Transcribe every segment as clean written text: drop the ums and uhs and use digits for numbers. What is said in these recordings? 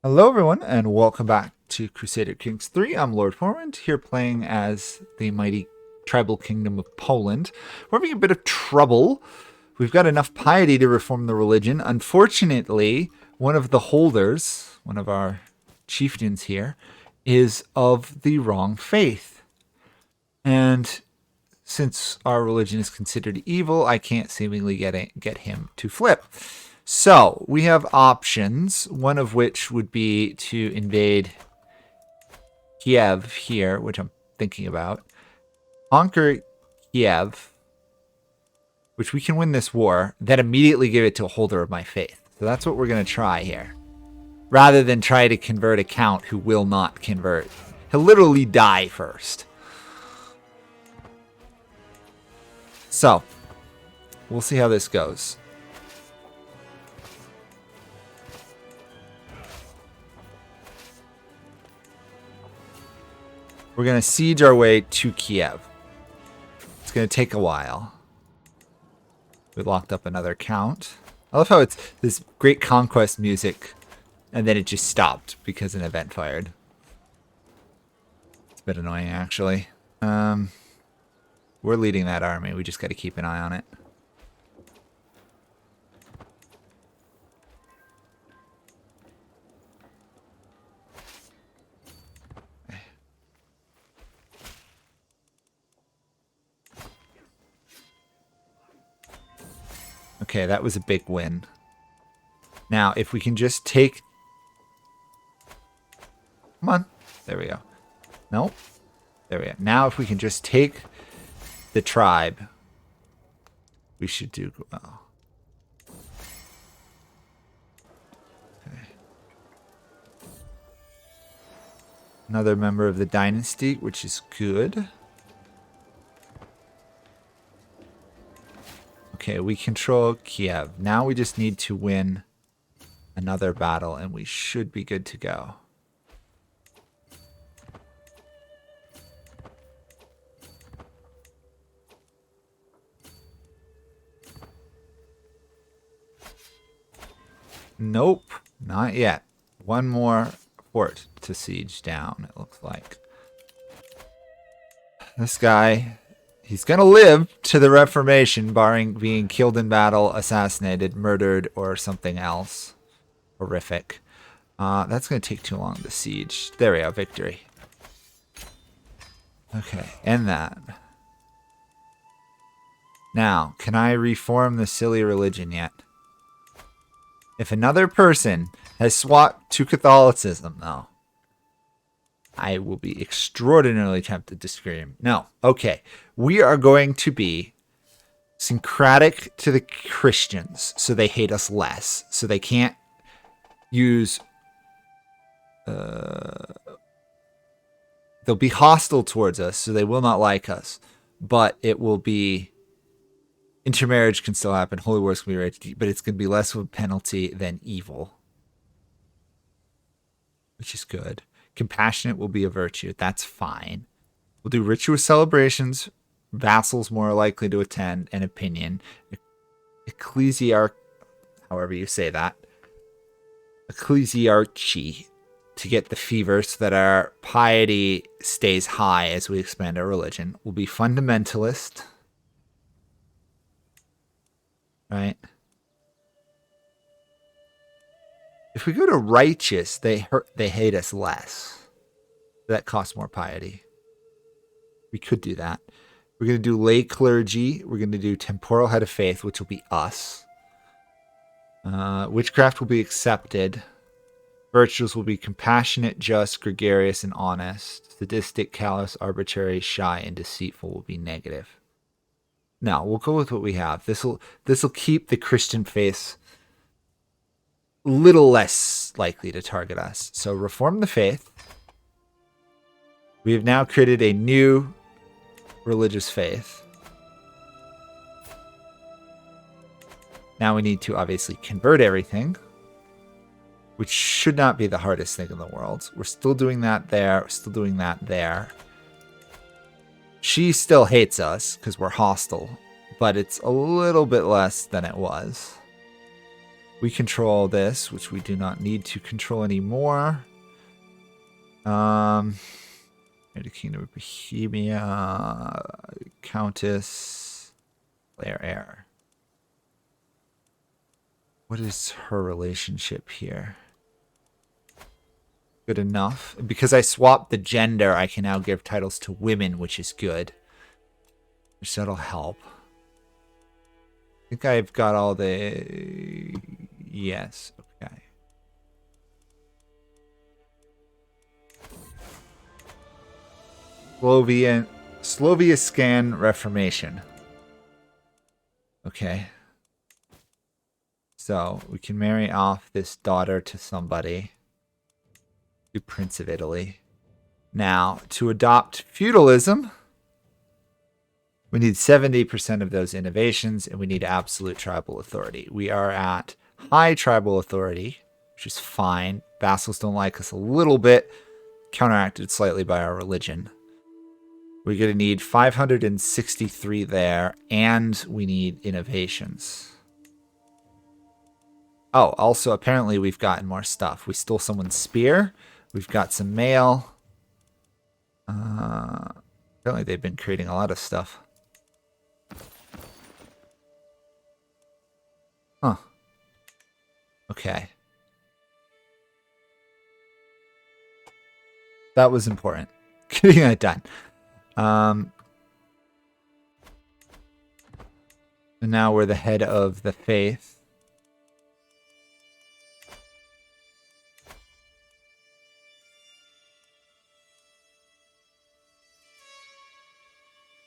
Hello everyone, and welcome back to Crusader Kings 3. I'm Lord Forward, here playing as the mighty tribal kingdom of Poland. We're having a bit of trouble. We've got enough piety to reform the religion. Unfortunately, one of the holders, one of our chieftains here, is of the wrong faith. And since our religion is considered evil, I can't seemingly get him to flip. So we have options, one of which would be to invade Kiev here, which I'm thinking about. Conquer Kiev, which we can win this war, then immediately give it to a holder of my faith. So that's what we're going to try here. Rather than try to convert a count who will not convert. He'll literally die first. So, we'll see how this goes. We're going to siege our way to Kiev. It's going to take a while. We locked up another count. I love how it's this great conquest music, and then it just stopped because an event fired. It's a bit annoying, actually. We're leading that army. We just got to keep an eye on it. Okay, that was a big win. Now, if we can just take... Come on. There we go. Nope. There we go. Now, if we can just take the tribe, we should do well. Okay. Another member of the dynasty, which is good. Okay, we control Kiev. Now we just need to win another battle, and we should be good to go. Nope, not yet. One more fort to siege down, it looks like. This guy... He's going to live to the Reformation, barring being killed in battle, assassinated, murdered, or something else horrific. That's going to take too long to siege. There we go, victory. Okay, end that. Now, can I reform the silly religion yet? If another person has swapped to Catholicism, though, I will be extraordinarily tempted to scream. No. Okay. We are going to be syncretic to the Christians, so they hate us less. So they can't use... they'll be hostile towards us, so they will not like us. But it will be... Intermarriage can still happen. Holy wars can be raged, but it's going to be less of a penalty than evil. Which is good. Compassionate will be a virtue. That's fine. We'll do ritual celebrations. Vassals more likely to attend. And opinion. Ecclesiarch, however you say that. Ecclesiarchy. To get the fever so that our piety stays high as we expand our religion. We'll be fundamentalist. Right? If we go to righteous, they hate us less. That costs more piety. We could do that. We're going to do lay clergy. We're going to do temporal head of faith, which will be us. Witchcraft will be accepted. Virtues will be compassionate, just, gregarious, and honest. Sadistic, callous, arbitrary, shy, and deceitful will be negative. Now, we'll go with what we have. This'll keep the Christian faith little less likely to target us. So reform the faith. We have now created a new religious faith. Now we need to obviously convert everything, which should not be the hardest thing in the world. We're still doing that there. We're still doing that there. She still hates us because we're hostile, but it's a little bit less than it was. We control this, which we do not need to control anymore. The Kingdom of Bohemia, Countess, Blair Heir. What is her relationship here? Good enough. Because I swapped the gender, I can now give titles to women, which is good. Which that'll help. I think I've got all the... Yes, okay. Slovia scan Reformation. Okay. So, we can marry off this daughter to somebody. To Prince of Italy. Now, to adopt feudalism, we need 70% of those innovations, and we need absolute tribal authority. We are at high tribal authority, which is fine. Vassals don't like us a little bit, counteracted slightly by our religion. We're going to need 563 there, and we need innovations. Oh, also, apparently we've gotten more stuff. We stole someone's spear. We've got some mail. Apparently they've been creating a lot of stuff. Huh. Okay. That was important. Getting that done. And now we're the head of the faith.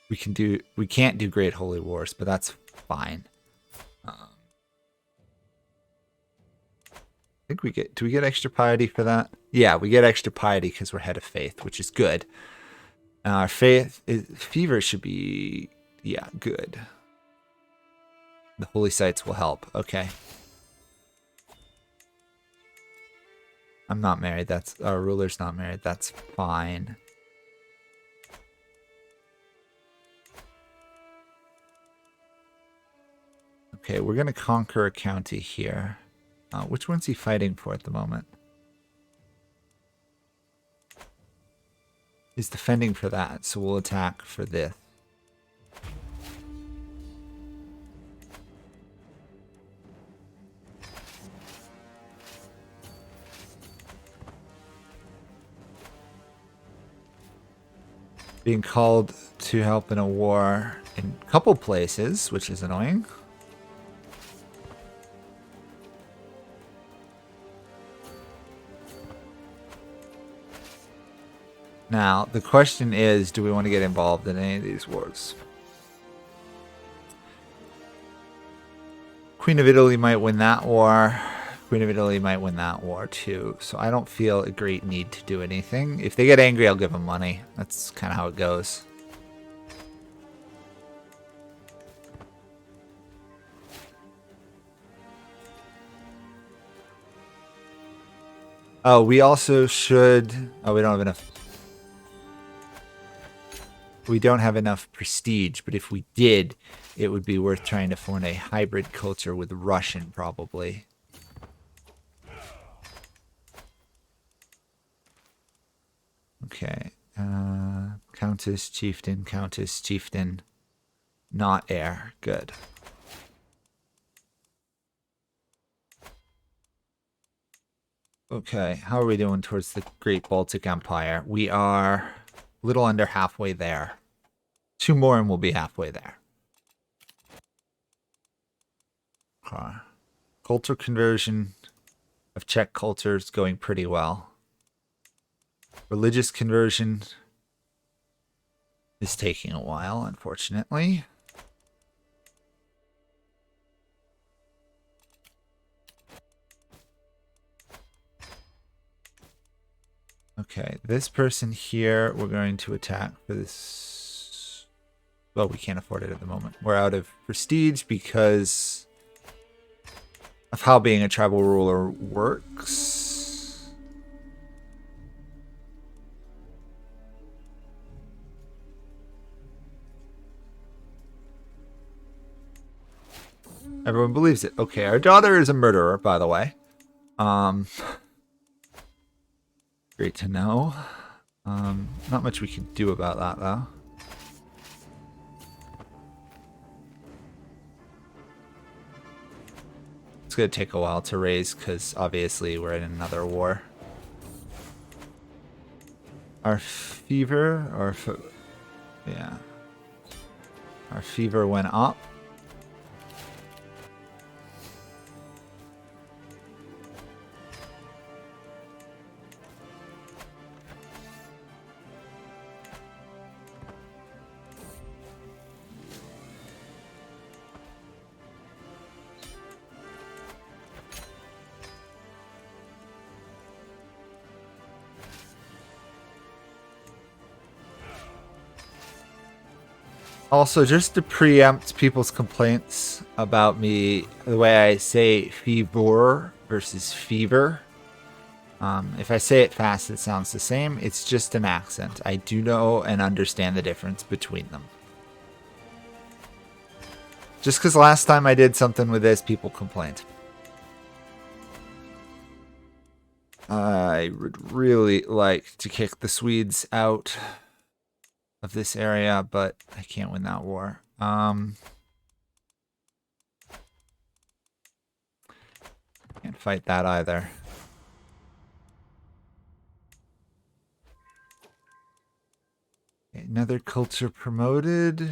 We can't do Great Holy Wars, but that's fine. I think we get, do we get extra piety for that? Yeah, we get extra piety because we're head of faith, which is good. Our fever should be, yeah, good. The holy sites will help. Okay. I'm not married. That's our ruler's not married. That's fine. Okay, we're gonna conquer a county here. Which one's he fighting for at the moment? He's defending for that, so we'll attack for this. Being called to help in a war in a couple places, which is annoying. Now, the question is, do we want to get involved in any of these wars? Queen of Italy might win that war. Queen of Italy might win that war too. So I don't feel a great need to do anything. If they get angry, I'll give them money. That's kind of how it goes. Oh, we also should... Oh, we don't have enough... We don't have enough prestige, but if we did, it would be worth trying to form a hybrid culture with Russian, probably. Okay. Countess, chieftain. Not heir. Good. Okay, how are we doing towards the Great Baltic Empire? We are a little under halfway there. 2 more and we'll be halfway there. Okay. Culture conversion of Czech cultures going pretty well. Religious conversion is taking a while, unfortunately. Okay, this person here, we're going to attack for this. Well, we can't afford it at the moment. We're out of prestige because of how being a tribal ruler works. Everyone believes it. Okay, our daughter is a murderer, by the way. Great to know. Not much we can do about that, though. It's going to take a while to raise, because obviously we're in another war. Our fever, yeah. Our fever went up. Also, just to preempt people's complaints about me, the way I say fever versus fever. If I say it fast, it sounds the same. It's just an accent. I do know and understand the difference between them. Just because last time I did something with this, people complained. I would really like to kick the Swedes out of this area, but I can't win that war. Can't fight that either. Another culture promoted.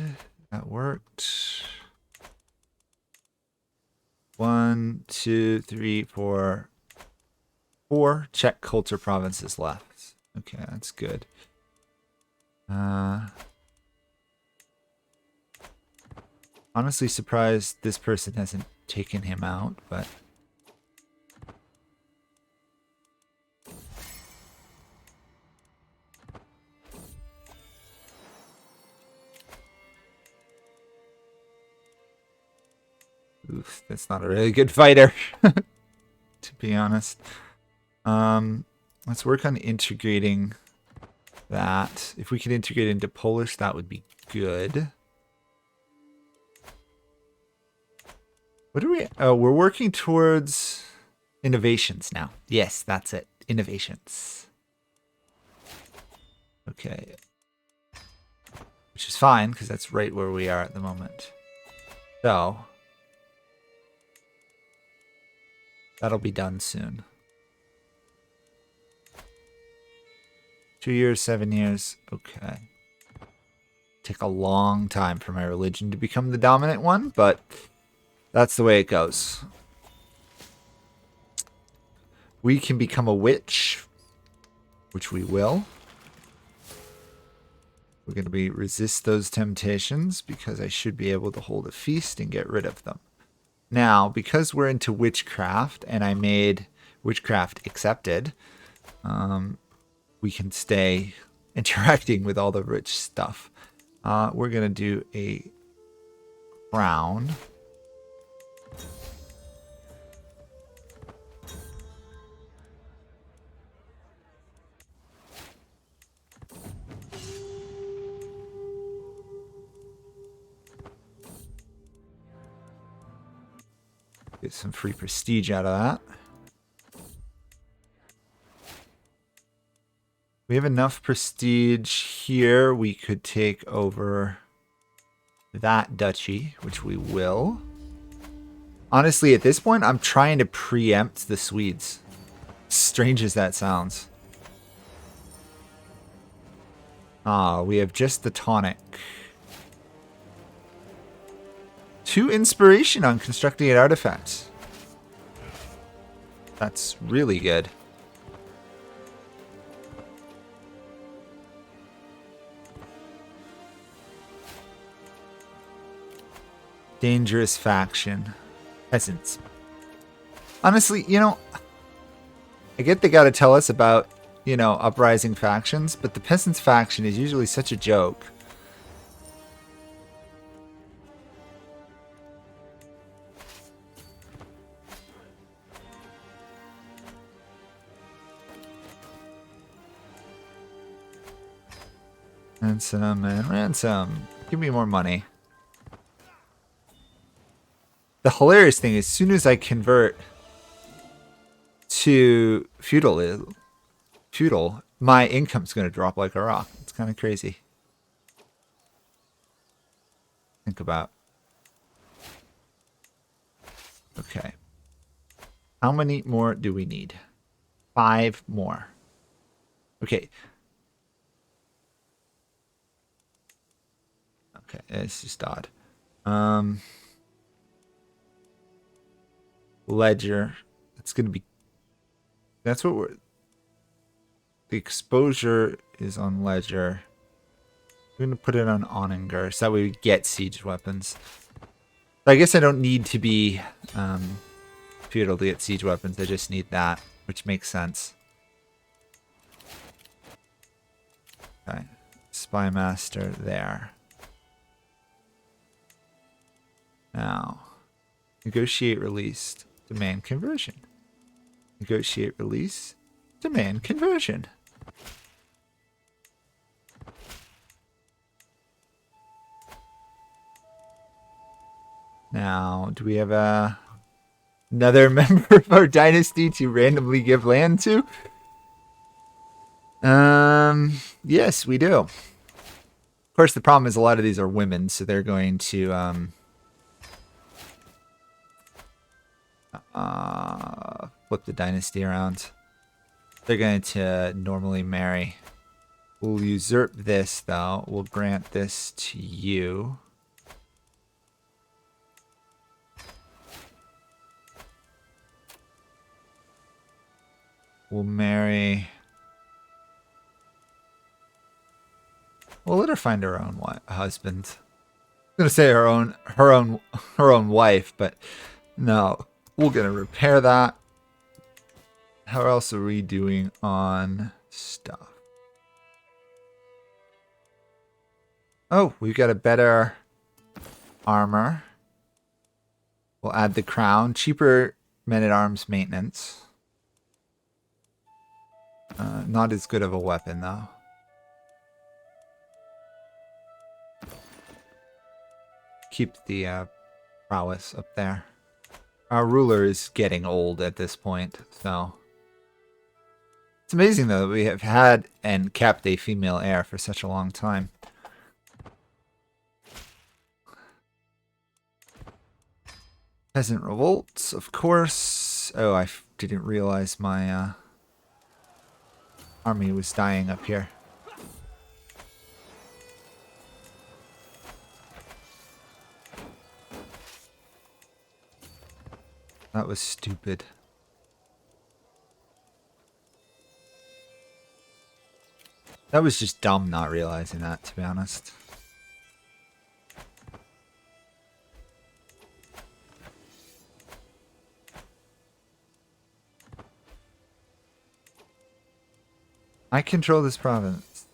That worked. 1, 2, 3, 4. 4 Czech culture provinces left. Okay, that's good. Honestly surprised this person hasn't taken him out, but... Oof, that's not a really good fighter, to be honest. Let's work on integrating that. If we could integrate into Polish, that would be good. What are we... Oh, we're working towards innovations now. Yes, that's it. Innovations. Okay. Which is fine, because that's right where we are at the moment. So... that'll be done soon. 2 years, 7 years. Okay. Take a long time for my religion to become the dominant one, but that's the way it goes. We can become a witch, which we will. We're going to resist those temptations because I should be able to hold a feast and get rid of them. Now, because we're into witchcraft and I made witchcraft accepted, we can stay interacting with all the rich stuff. We're going to do a crown. Get some free prestige out of that. We have enough prestige here. We could take over that duchy, which we will. Honestly, at this point, I'm trying to preempt the Swedes. Strange as that sounds. We have just the tonic. 2 inspiration on constructing an artifact. That's really good. Dangerous faction. Peasants. Honestly, you know, I get they gotta tell us about, you know, uprising factions, but the peasants faction is usually such a joke. Ransom and ransom. Give me more money. the hilarious thing is, as soon as I convert to feudal, my income's going to drop like a rock. It's kind of crazy. Think about. Okay. How many more do we need? 5 more. Okay. Okay, it's just odd. Ledger. It's going to be... That's what we're... The exposure is on Ledger. We're going to put it on Oninger, so that way we get siege weapons. I guess I don't need to be feudal to get siege weapons. I just need that, which makes sense. Okay. Spy Master there. Now, negotiate release, demand conversion. Negotiate release, demand conversion. Now, do we have another member of our dynasty to randomly give land to? Yes, we do. Of course, the problem is a lot of these are women, so they're going to flip the dynasty around. They're going to normally marry. We'll usurp this, though. We'll grant this to you. We'll marry... We'll let her find her own husband. I'm gonna say her own wife, but no. We're gonna repair that. How else are we doing on stuff? Oh, we've got a better armor. We'll add the crown. Cheaper men-at-arms maintenance. Not as good of a weapon, though. Keep the prowess up there. Our ruler is getting old at this point, so... It's amazing, though, that we have had and kept a female heir for such a long time. Peasant revolts, of course. Oh, I didn't realize my army was dying up here. That was stupid. That was just dumb not realizing that, to be honest. I control this province.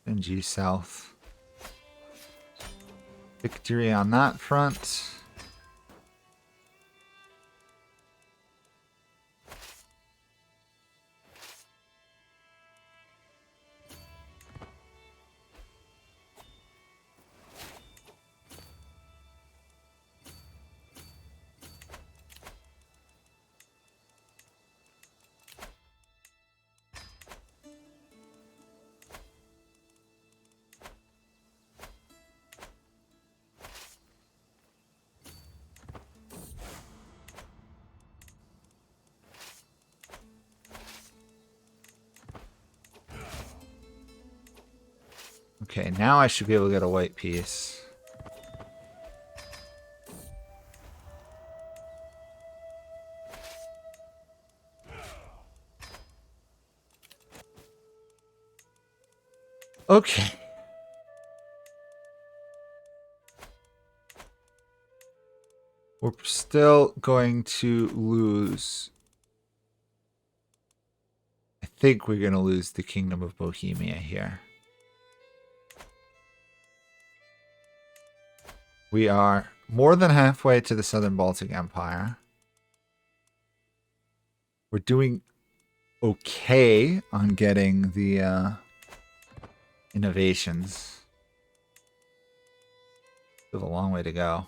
Send you south. Victory on that front. Okay, now I should be able to get a white piece. Okay. We're still going to lose. I think we're going to lose the Kingdom of Bohemia here. We are more than halfway to the Southern Baltic Empire. We're doing okay on getting the innovations. Still a long way to go.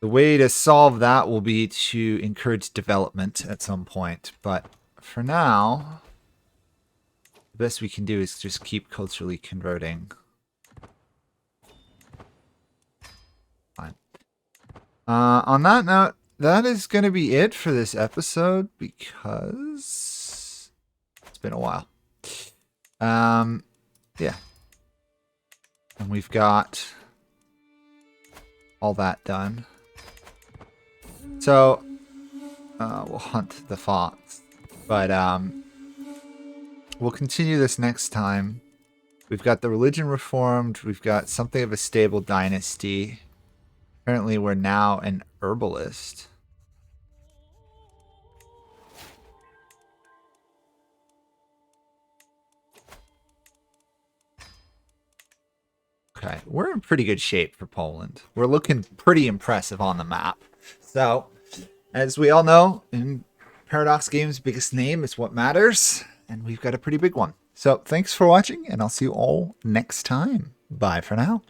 The way to solve that will be to encourage development at some point. But for now, the best we can do is just keep culturally converting. Fine. On that note, that is going to be it for this episode because it's been a while. Yeah. And we've got all that done. So, we'll hunt the fox. But, we'll continue this next time. We've got the religion reformed. We've got something of a stable dynasty. Apparently, we're now an herbalist. Okay, we're in pretty good shape for Poland. We're looking pretty impressive on the map. So, as we all know, in Paradox Games' biggest name is what matters, and we've got a pretty big one. So, thanks for watching, and I'll see you all next time. Bye for now.